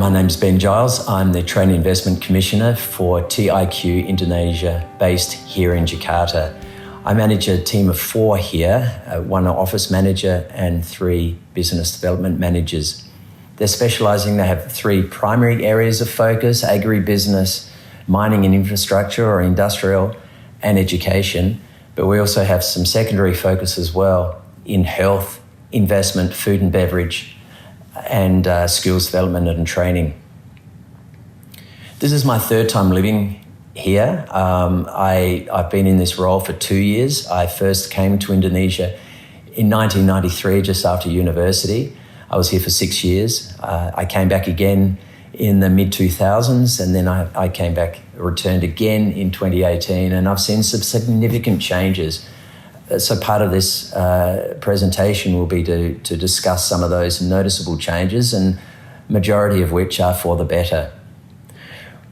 My name's Ben Giles. I'm the Trade and Investment Commissioner for TIQ Indonesia, based here in Jakarta. I manage a team of 4 here, 1 office manager and 3 business development managers. They're specialising, they have 3 primary areas of focus: agribusiness, mining and infrastructure or industrial, and education. But we also have some secondary focus as well in health, investment, food and beverage, and skills development and training. This is my 3rd time living here. I've been in this role for 2 years. I first came to Indonesia in 1993, just after university. I was here for 6 years. I came back again in the mid-2000s, and then I came back, returned again in 2018, and I've seen some significant changes. So part of this presentation will be to discuss some of those noticeable changes, and majority of which are for the better.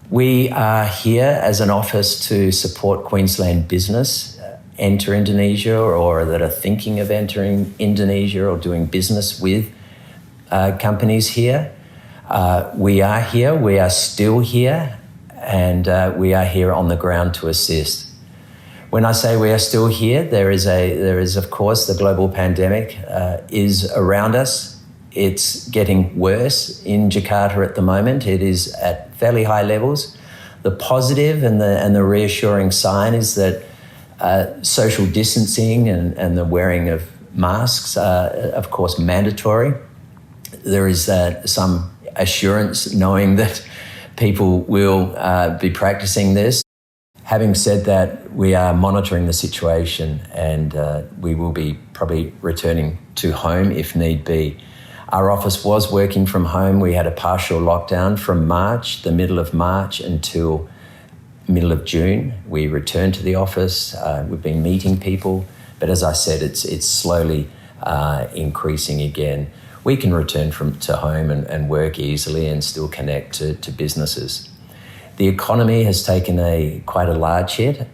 We are here as an office to support Queensland business enter Indonesia, or that are thinking of entering Indonesia or doing business with companies here. We are here, we are still here, and we are here on the ground to assist. When I say we are still here, there is of course the global pandemic is around us. It's getting worse in Jakarta at the moment. It is at fairly high levels. The positive and the reassuring sign is that social distancing and the wearing of masks are of course mandatory. There is some assurance knowing that people will be practicing this. Having said that, we are monitoring the situation, and we will be probably returning to home if need be. Our office was working from home. We had a partial lockdown from March, the middle of March, until middle of June. We returned to the office. We've been meeting people, but as I said, it's slowly increasing again. We can return to home and work easily and still connect to businesses. The economy has taken quite a large hit.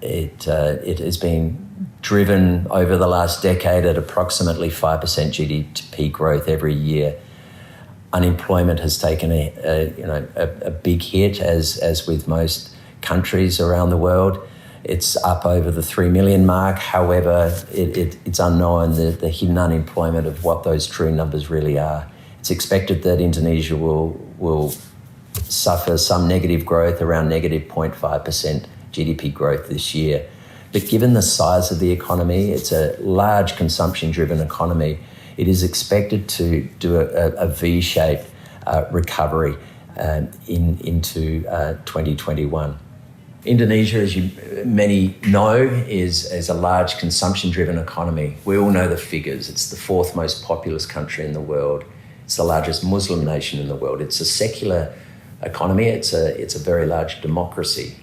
It has been driven over the last decade at approximately 5% GDP growth every year. Unemployment has taken a big hit, as with most countries around the world. It's up over the 3 million mark. However, it's unknown the hidden unemployment of what those true numbers really are. It's expected that Indonesia will suffer some negative growth, around negative 0.5% GDP growth this year. But given the size of the economy, it's a large consumption-driven economy. It is expected to do a V-shaped recovery into 2021. Indonesia, as many know, is a large consumption-driven economy. We all know the figures. It's the 4th most populous country in the world. It's the largest Muslim nation in the world. It's a secular economy. It's a very large democracy.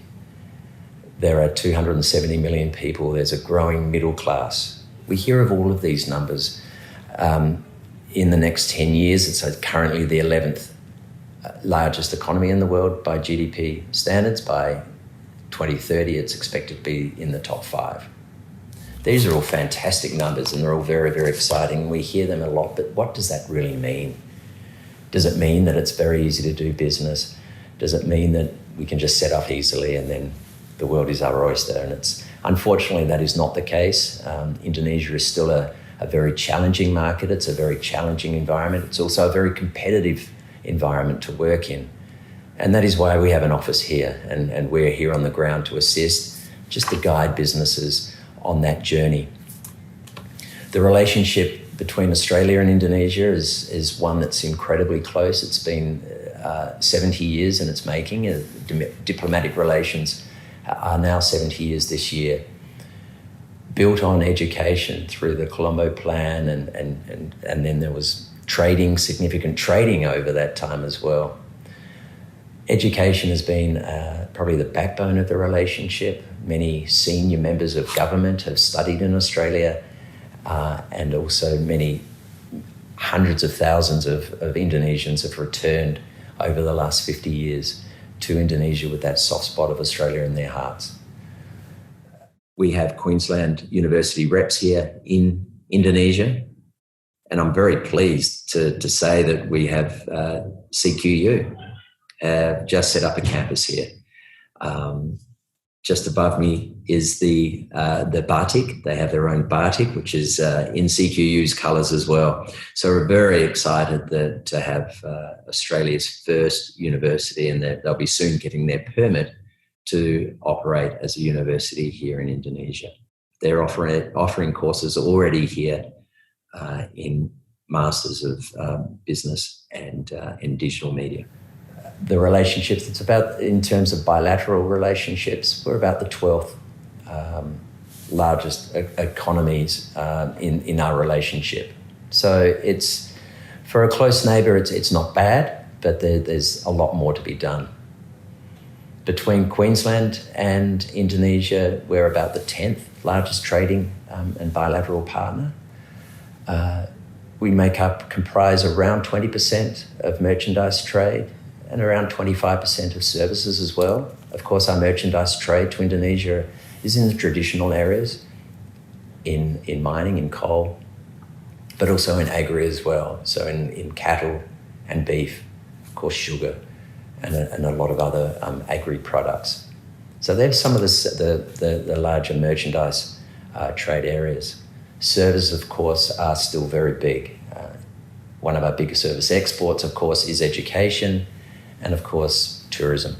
There are 270 million people. There's a growing middle class. We hear of all of these numbers. In the next 10 years, it's currently the 11th largest economy in the world by GDP standards. By 2030, it's expected to be in the top 5. These are all fantastic numbers, and they're all very, very exciting. We hear them a lot, but what does that really mean? Does it mean that it's very easy to do business? Does it mean that we can just set up easily and then the world is our oyster? And unfortunately, that is not the case. Indonesia is still a very challenging market. It's a very challenging environment. It's also a very competitive environment to work in. And that is why we have an office here, and we're here on the ground to assist, just to guide businesses on that journey. The relationship between Australia and Indonesia is one that's incredibly close. It's been 70 years in its making. Diplomatic relations are now 70 years this year. Built on education through the Colombo Plan, and then there was significant trading over that time as well. Education has been probably the backbone of the relationship. Many senior members of government have studied in Australia, and also many hundreds of thousands of Indonesians have returned over the last 50 years to Indonesia with that soft spot of Australia in their hearts. We have Queensland University reps here in Indonesia. And I'm very pleased to say that we have CQU just set up a campus here. Just above me is the Batik. They have their own Batik, which is in CQU's colours as well. So we're very excited to have Australia's first university, and that they'll be soon getting their permit to operate as a university here in Indonesia. They're offering courses already here in Masters of Business and in Digital Media. The relationships, it's about, in terms of bilateral relationships, we're about the 12th largest economies in our relationship. So it's, for a close neighbour, it's not bad, but there's a lot more to be done. Between Queensland and Indonesia, we're about the 10th largest trading and bilateral partner. We comprise around 20% of merchandise trade and around 25% of services as well. Of course, our merchandise trade to Indonesia is in the traditional areas, in mining, in coal, but also in agri as well. So in cattle and beef, of course, sugar, and a lot of other agri products. So there's some of the larger merchandise trade areas. Services, of course, are still very big. One of our biggest service exports, of course, is education, and of course, tourism.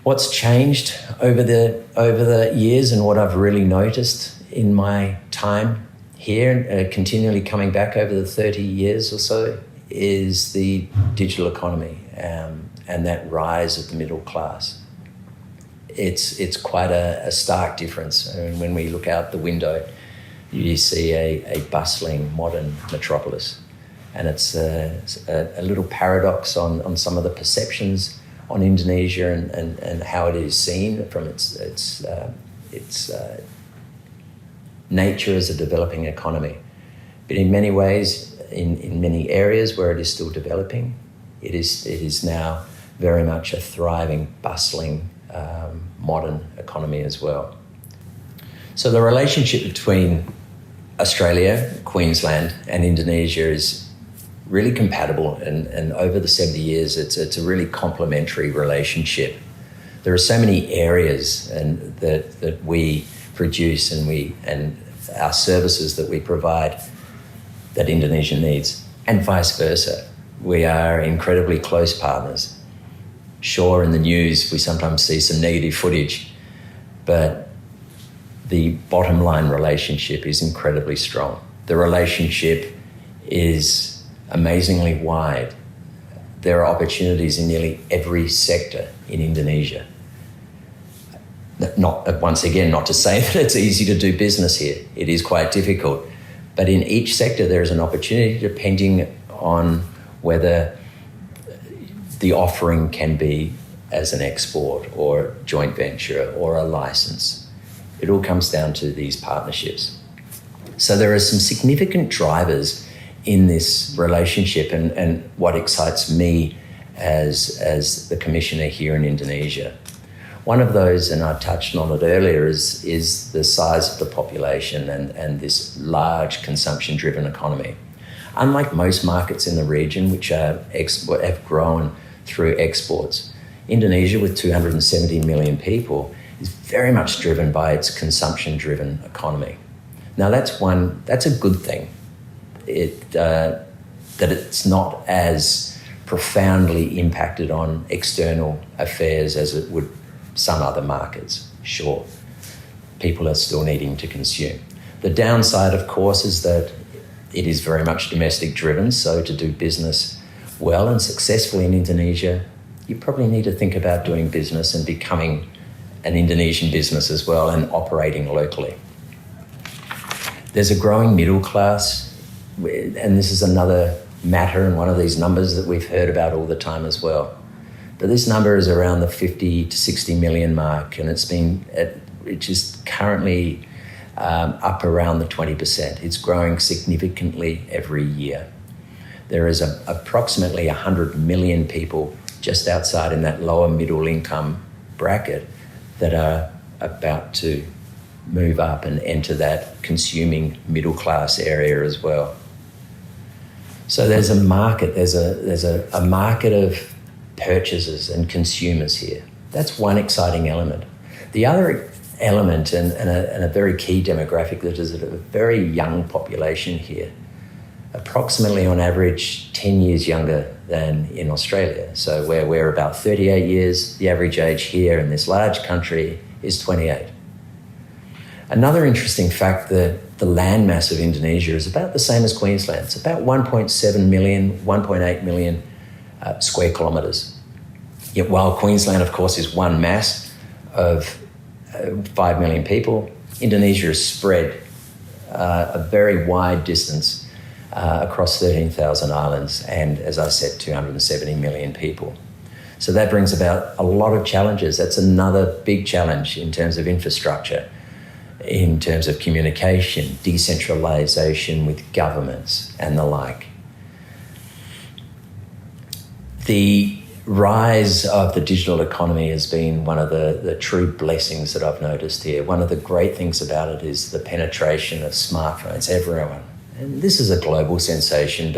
What's changed over the years, and what I've really noticed in my time here, continually coming back over the 30 years or so, is the digital economy and that rise of the middle class. It's quite a stark difference. I mean, when we look out the window, you see a bustling modern metropolis. And it's a little paradox on some of the perceptions on Indonesia and how it is seen from its nature as a developing economy. But in many ways, in many areas where it is still developing, it is now very much a thriving, bustling, modern economy as well. So the relationship between Australia, Queensland, and Indonesia is really compatible, and over the 70 years, it's a really complementary relationship. There are so many areas that we produce and our services that we provide that Indonesia needs, and vice versa. We are incredibly close partners. Sure, in the news, we sometimes see some negative footage, but the bottom line relationship is incredibly strong. The relationship is amazingly wide. There are opportunities in nearly every sector in Indonesia. Not to say that it's easy to do business here. It is quite difficult. But in each sector, there is an opportunity depending on whether the offering can be as an export or joint venture or a license. It all comes down to these partnerships. So there are some significant drivers in this relationship, and what excites me as the commissioner here in Indonesia. One of those, and I touched on it earlier, is the size of the population and this large consumption-driven economy. Unlike most markets in the region, which have grown through exports, Indonesia, with 270 million people, is very much driven by its consumption-driven economy. Now, that's a good thing. That it's not as profoundly impacted on external affairs as it would some other markets. Sure, people are still needing to consume. The downside, of course, is that it is very much domestic driven, so to do business well and successfully in Indonesia, you probably need to think about doing business and becoming an Indonesian business as well and operating locally. There's a growing middle class, and this is another matter and one of these numbers that we've heard about all the time as well. But this number is around the 50 to 60 million mark, and it's just currently up around the 20%. It's growing significantly every year. There is approximately 100 million people just outside in that lower middle income bracket that are about to move up and enter that consuming middle class area as well. So there's a market, there's a market of purchasers and consumers here. That's one exciting element. The other element and a very key demographic that is a very young population here, approximately on average 10 years younger than in Australia. So where we're about 38 years, the average age here in this large country is 28. Another interesting fact that the land mass of Indonesia is about the same as Queensland. It's about 1.7 million, 1.8 million square kilometres. Yet while Queensland, of course, is one mass of 5 million people, Indonesia is spread a very wide distance across 13,000 islands and, as I said, 270 million people. So that brings about a lot of challenges. That's another big challenge in terms of infrastructure, in terms of communication, decentralisation with governments and the like. The rise of the digital economy has been one of the true blessings that I've noticed here. One of the great things about it is the penetration of smartphones. Everyone, and this is a global sensation,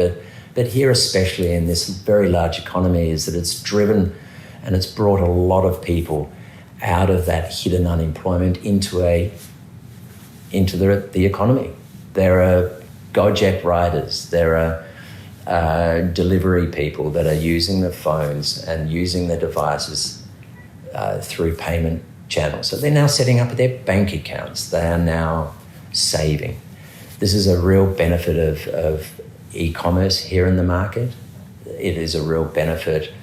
but here especially in this very large economy, is that it's driven and it's brought a lot of people out of that hidden unemployment into the economy. There are Gojek riders, there are delivery people that are using the phones and using the devices through payment channels. So they're now setting up their bank accounts. They are now saving. This is a real benefit of e-commerce here in the market. It is a real benefit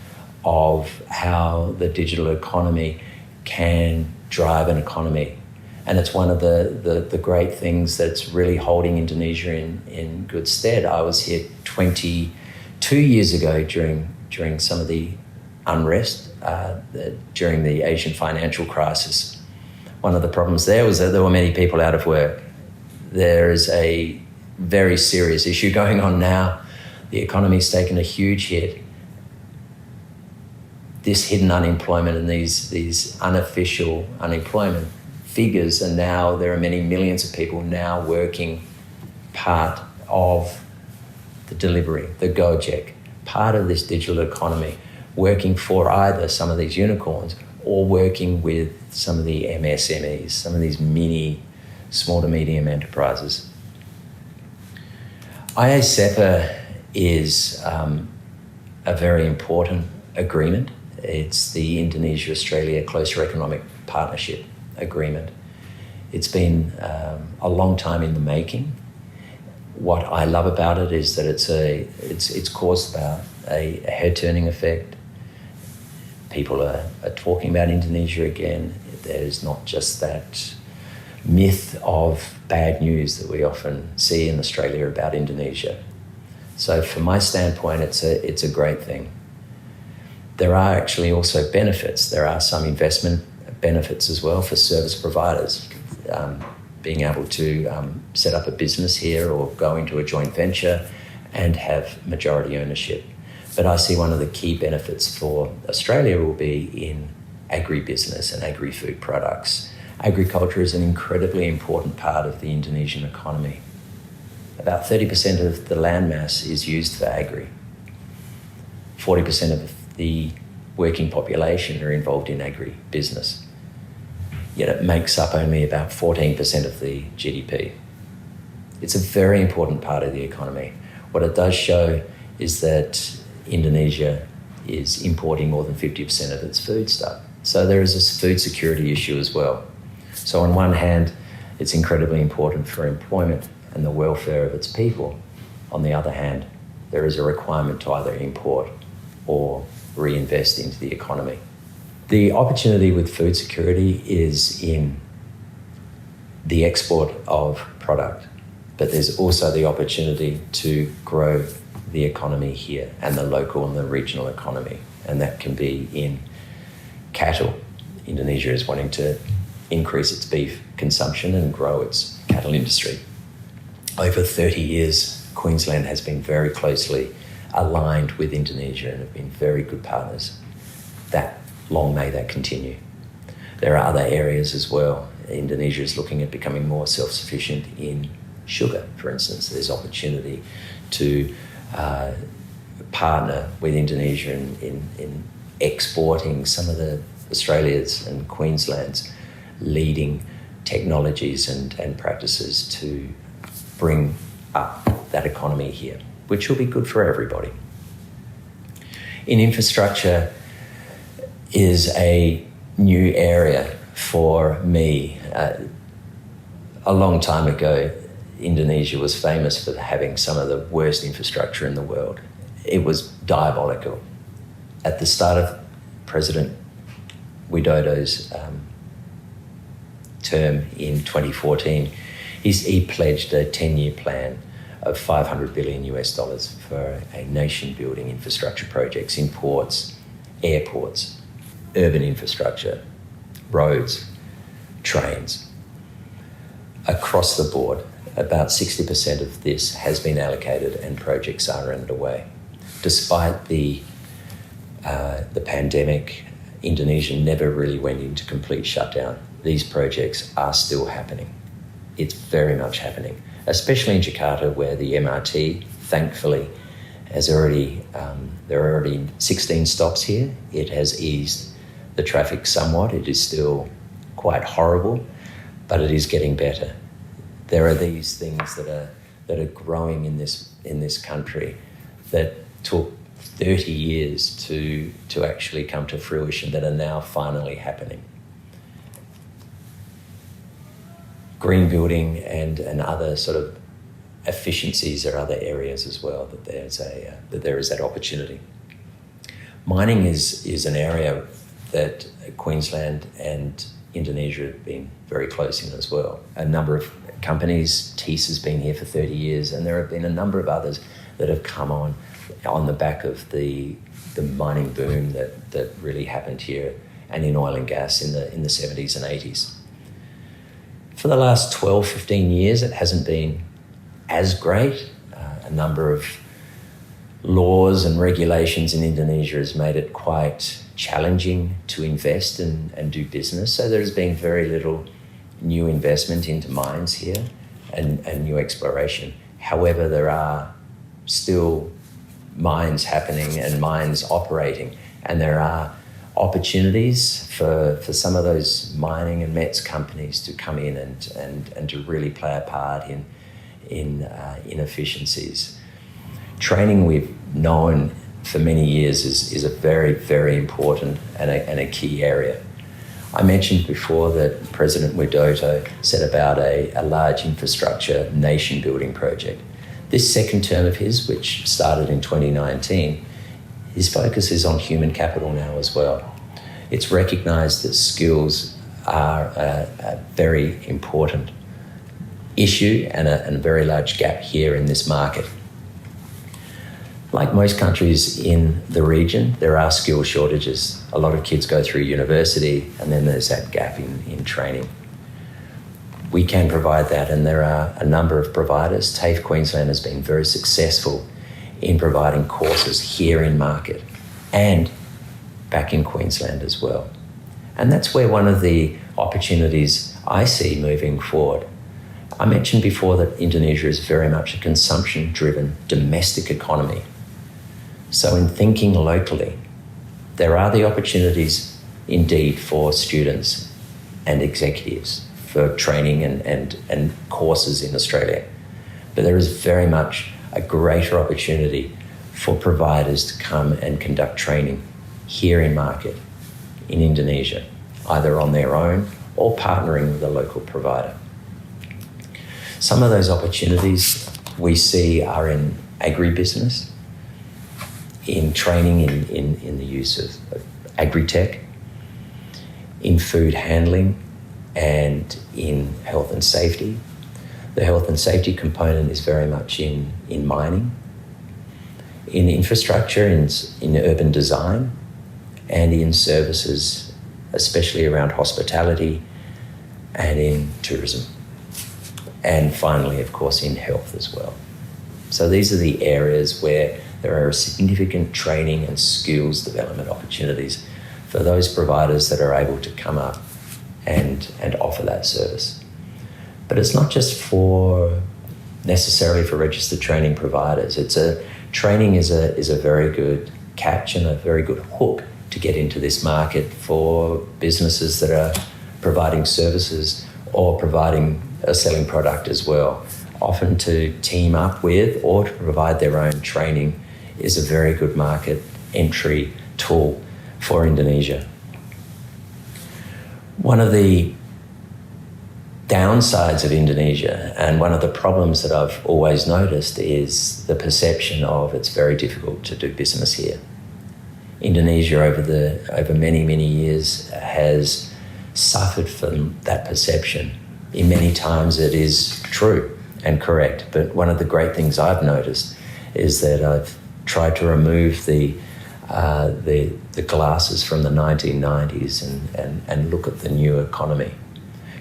of how the digital economy can drive an economy. And it's one of the great things that's really holding Indonesia in good stead. I was here 22 years ago during some of the unrest during the Asian financial crisis. One of the problems there was that there were many people out of work. There is a very serious issue going on now. The economy's taken a huge hit. This hidden unemployment and these unofficial unemployment figures, and now there are many millions of people now working part of the delivery, the Gojek, part of this digital economy, working for either some of these unicorns or working with some of the MSMEs, some of these mini, small to medium enterprises. IASEPA is a very important agreement. It's the Indonesia-Australia Closer Economic Partnership Agreement. It's been a long time in the making. What I love about it is that it's caused about a head-turning effect. People are talking about Indonesia again. There's not just that myth of bad news that we often see in Australia about Indonesia. So from my standpoint, it's a great thing. There are actually also benefits. There are some investment benefits as well for service providers, being able to set up a business here or go into a joint venture and have majority ownership. But I see one of the key benefits for Australia will be in agribusiness and agri-food products. Agriculture is an incredibly important part of the Indonesian economy. About 30% of the land mass is used for agri. 40% of the working population are involved in agri-business. Yet it makes up only about 14% of the GDP. It's a very important part of the economy. What it does show is that Indonesia is importing more than 50% of its food stuff. So there is a food security issue as well. So on one hand, it's incredibly important for employment and the welfare of its people. On the other hand, there is a requirement to either import or reinvest into the economy. The opportunity with food security is in the export of product, but there's also the opportunity to grow the economy here and the local and the regional economy, and that can be in cattle. Indonesia is wanting to increase its beef consumption and grow its cattle industry. Over 30 years, Queensland has been very closely aligned with Indonesia and have been very good partners. Long may that continue. There are other areas as well. Indonesia is looking at becoming more self-sufficient in sugar, for instance. There's opportunity to partner with Indonesia in exporting some of the Australia's and Queensland's leading technologies and practices to bring up that economy here, which will be good for everybody. In infrastructure is a new area for me. A long time ago, Indonesia was famous for having some of the worst infrastructure in the world. It was diabolical. At the start of President Widodo's term in 2014, he pledged a 10-year plan of $500 billion for a nation-building infrastructure projects in ports, airports, urban infrastructure, roads, trains. Across the board, about 60% of this has been allocated and projects are underway. Despite the pandemic, Indonesia never really went into complete shutdown. These projects are still happening. It's very much happening, especially in Jakarta, where the MRT, thankfully, has already, there are already 16 stops here. It has eased the traffic somewhat. It is still quite horrible, but it is getting better. There are these things that are growing in this country that took 30 years to actually come to fruition that are now finally happening. Green building and other sort of efficiencies are other areas as well that there is that opportunity. Mining is an area that Queensland and Indonesia have been very close in as well. A number of companies, TIS has been here for 30 years, and there have been a number of others that have come on the back of the mining boom that really happened here and in oil and gas in the 70s and 80s. For the last 12, 15 years, it hasn't been as great. A number of laws and regulations in Indonesia has made it quite challenging to invest and do business. So there's been very little new investment into mines here and new exploration. However, there are still mines happening and mines operating, and there are opportunities for some of those mining and mets companies to come in and to really play a part in efficiencies. Training, we've known for many years, is a very, very important and a key area. I mentioned before that President Widodo set about a large infrastructure nation-building project. This second term of his, which started in 2019, his focus is on human capital now as well. It's recognised that skills are a very important issue and a very large gap here in this market. Like most countries in the region, there are skill shortages. A lot of kids go through university and then there's that gap in training. We can provide that, and there are a number of providers. TAFE Queensland has been very successful in providing courses here in market and back in Queensland as well. And that's where one of the opportunities I see moving forward. I mentioned before that Indonesia is very much a consumption-driven domestic economy. So in thinking locally, there are the opportunities indeed for students and executives for training and courses in Australia. But there is very much a greater opportunity for providers to come and conduct training here in market in Indonesia, either on their own or partnering with a local provider. Some of those opportunities we see are in agribusiness, in training in the use of agri-tech, in food handling, and in health and safety. The health and safety component is very much in mining, in infrastructure, in urban design, and in services, especially around hospitality and in tourism. And finally, of course, in health as well. So these are the areas where there are significant training and skills development opportunities for those providers that are able to come up and offer that that service. But it's not just necessarily for registered training providers. Training is a very good catch and a very good hook to get into this market for businesses that are providing services or selling product as well. Often to team up with or to provide their own training is a very good market entry tool for Indonesia. One of the downsides of Indonesia, and one of the problems that I've always noticed, is the perception of it's very difficult to do business here. Indonesia over many, many years has suffered from that perception. In many times it is true and correct, but one of the great things I've noticed is that I've tried to remove the glasses from the 1990s and look at the new economy.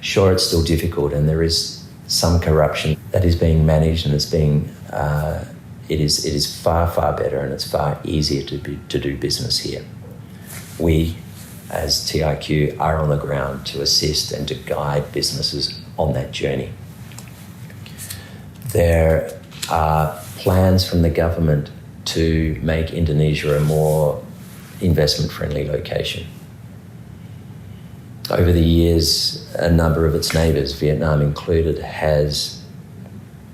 Sure, it's still difficult, and there is some corruption that is being managed, and it is far, far better, and it's far easier to do business here. We, as TIQ, are on the ground to assist and to guide businesses on that journey. There are plans from the government to make Indonesia a more investment-friendly location. Over the years, a number of its neighbours, Vietnam included, has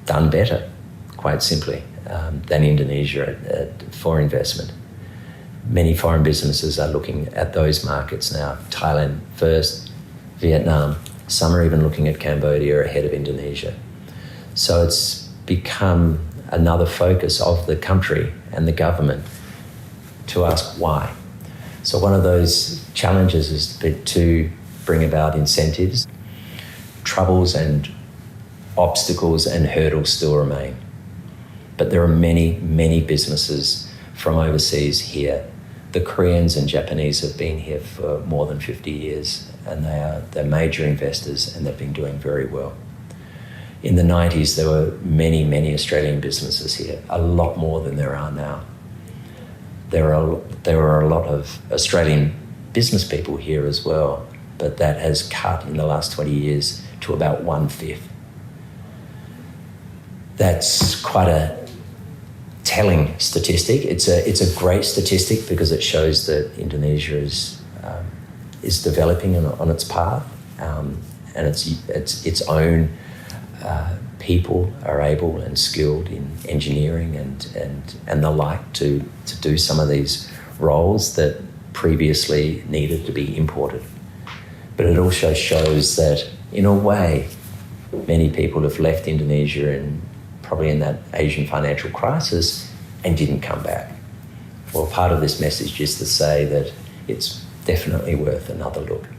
done better, quite simply, than Indonesia for investment. Many foreign businesses are looking at those markets now. Thailand first, Vietnam. Some are even looking at Cambodia ahead of Indonesia. So it's become another focus of the country and the government to ask why. So one of those challenges is to bring about incentives. Troubles and obstacles and hurdles still remain. But there are many, many businesses from overseas here. The Koreans and Japanese have been here for more than 50 years, and they're major investors, and they've been doing very well. In the 90s, there were many, many Australian businesses here, a lot more than there are now. There were a lot of Australian business people here as well, but that has cut in the last 20 years to about 1/5. That's quite a telling statistic. It's a great statistic because it shows that Indonesia is developing on its path, and its own people are able and skilled in engineering and the like to do some of these roles that previously needed to be imported. But it also shows that, in a way, many people have left Indonesia probably in that Asian financial crisis and didn't come back. Well, part of this message is to say that it's definitely worth another look.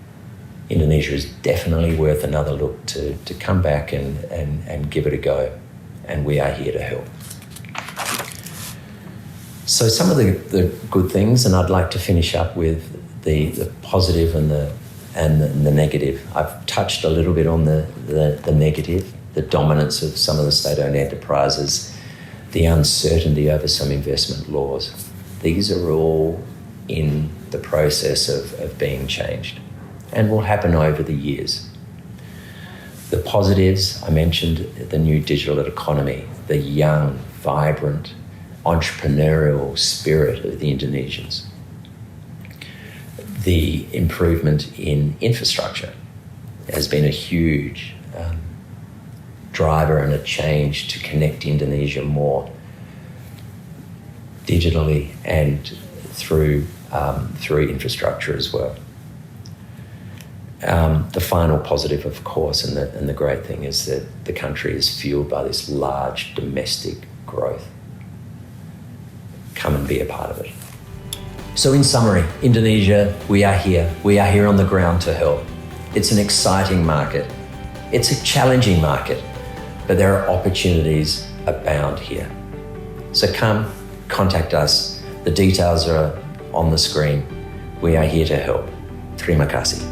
Indonesia is definitely worth another look to come back and give it a go, and we are here to help. So some of the good things, and I'd like to finish up with the positive and the negative. I've touched a little bit on the negative, the dominance of some of the state-owned enterprises, the uncertainty over some investment laws. These are all in the process of being changed and will happen over the years. The positives, I mentioned the new digital economy, the young, vibrant, entrepreneurial spirit of the Indonesians. The improvement in infrastructure has been a huge driver and a change to connect Indonesia more digitally and through infrastructure as well. The final positive, of course, and the great thing is that the country is fueled by this large domestic growth. Come and be a part of it. So in summary, Indonesia, we are here. We are here on the ground to help. It's an exciting market. It's a challenging market, but there are opportunities abound here. So come, contact us. The details are on the screen. We are here to help. Terima kasih.